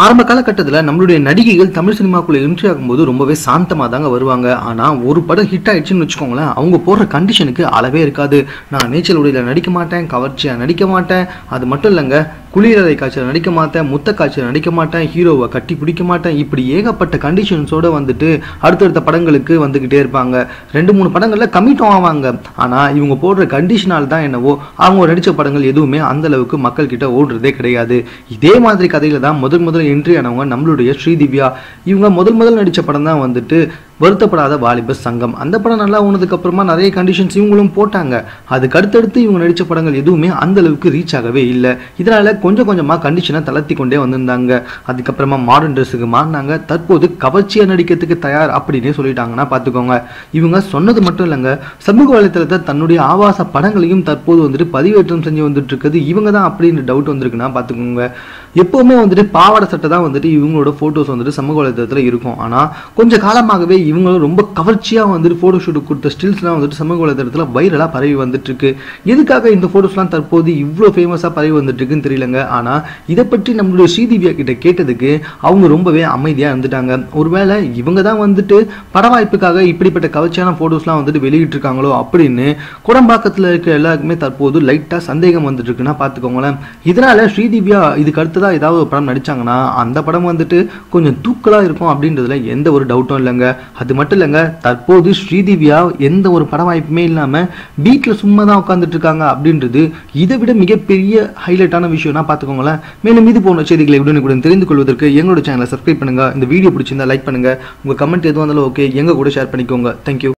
ஆரம்ப காலகட்டத்தில் நம்மளுடைய நடிகைகள் தமிழ் சினிமாக்குள்ள என்ட்ரி ஆகும்போது ரொம்பவே சாந்தமாக தாங்க வருவாங்க. ஆனால் ஒரு படம் ஹிட் ஆயிடுச்சுன்னு வச்சுக்கோங்களேன், அவங்க போடுற கண்டிஷனுக்கு அளவே இருக்காது. நான் நீச்சல் உடையில் நடிக்க மாட்டேன், கவர்ச்சியாக நடிக்க மாட்டேன், அது மட்டும் இல்லைங்க, குளிரறை காய்ச்சல் நடிக்க மாட்டேன், முத்த காய்ச்சல் நடிக்க மாட்டேன், ஹீரோவை கட்டி பிடிக்க மாட்டேன், இப்படி ஏகப்பட்ட கண்டிஷன்ஸோடு வந்துட்டு அடுத்தடுத்த படங்களுக்கு வந்துக்கிட்டே இருப்பாங்க. 2-3 படங்களில் கமிட்டும் ஆவாங்க. ஆனால் இவங்க போடுற கண்டிஷனால் தான் என்னவோ அவங்க நடித்த படங்கள் எதுவுமே அந்த அளவுக்கு மக்கள் கிட்ட ஓடுறதே கிடையாது. இதே மாதிரி கதையில தான் முதல் என்ட்ரி ஆனவங்க நம்மளுடைய ஸ்ரீதிவ்யா. இவங்க முதல் நடித்த படம் தான் வந்துட்டு வருத்தப்படாத வாலிப சங்கம். அந்த படம் நல்லா ஓனதுக்கு அப்புறமா நிறைய கண்டிஷன்ஸ் இவங்களும் போட்டாங்க. அதுக்கு அடுத்தடுத்து இவங்க நடித்த படங்கள் எதுவுமே அந்த அளவுக்கு ரீச் ஆகவே இல்லை. இதனால கொஞ்சமாக கண்டிஷனை தளர்த்தி கொண்டே வந்திருந்தாங்க. அதுக்கப்புறமா மாடர்ன் ட்ரெஸ்ஸுக்கு மாறினாங்க. தற்போது கவர்ச்சியாக நடிக்கிறதுக்கு தயார் அப்படின்னு சொல்லிட்டாங்கன்னா பார்த்துக்கோங்க. இவங்க சொன்னது மட்டும் இல்லைங்க, சமூக வலைத்தளத்தை தன்னுடைய ஆபாச படங்களையும் தற்போது வந்துட்டு பதிவேற்றம் செஞ்சு வந்துட்டு இருக்குது இவங்க தான் அப்படின்னு டவுட் வந்திருக்குன்னா பார்த்துக்கோங்க. எப்போவுமே வந்துட்டு பாவாடை சட்டை தான் வந்துட்டு இவங்களோட ஃபோட்டோஸ் வந்துட்டு சமூக வலைத்தளத்தில் இருக்கும். ஆனால் கொஞ்சம் காலமாகவே இவங்களும் ரொம்ப கவர்ச்சியாக வந்துட்டு ஃபோட்டோ ஷூட்டு கொடுத்த ஸ்டில்ஸ்லாம் வந்துட்டு சமூக வலைத்தளத்தில் வைரலாக பரவி வந்துட்டு இருக்கு. எதுக்காக இந்த ஃபோட்டோஸ்லாம் தற்போது இவ்வளோ ஃபேமஸாக பரவி வந்துட்டு இருக்குன்னு தெரியலங்க. ஆனால் இதை பற்றி நம்மளுடைய ஸ்ரீதிவ்யா கிட்ட கேட்டதுக்கு அவங்க ரொம்பவே அமைதியாக இருந்துட்டாங்க. ஒருவேளை இவங்க தான் வந்துட்டு பட வாய்ப்புக்காக இப்படிப்பட்ட கவர்ச்சியான ஃபோட்டோஸ்லாம் வந்துட்டு வெளியிட்டு இருக்காங்களோ அப்படின்னு குடம்பாக்கத்தில் இருக்க எல்லாருக்குமே தற்போது லைட்டாக சந்தேகம் வந்துட்டு இருக்குன்னா பார்த்துக்கோங்களேன். இதனால ஸ்ரீதிவ்யா இதுக்கு அடுத்ததாக ஏதாவது ஒரு படம் நடிச்சாங்கன்னா அந்த படம் வந்துட்டு கொஞ்சம் தூக்கலாக இருக்கும் அப்படின்றதுல எந்த ஒரு டவுட்டும் இல்லைங்க. அது மட்டும் இல்லைங்க, தற்போது ஸ்ரீதிவ்யா எந்த ஒரு பட வாய்ப்புமே இல்லாமல் வீட்டில் சும்மா தான் உட்காந்துட்டு இருக்காங்க அப்படின்றது இதை விட மிகப்பெரிய ஹைலைட்டான விஷயம்னா பார்த்துக்கோங்களேன். மேலும் இது போன்ற செய்திகளை உடனுக்குடன் தெரிந்து கொள்வதற்கு எங்களோட சேனலை சப்ஸ்கிரைப் பண்ணுங்க. இந்த வீடியோ பிடிச்சிருந்தா லைக் பண்ணுங்க. உங்க கமெண்ட் எதுவும் இருந்தாலும் ஓகே, எங்க கூட ஷேர் பண்ணிக்கோங்க. தேங்க்யூ.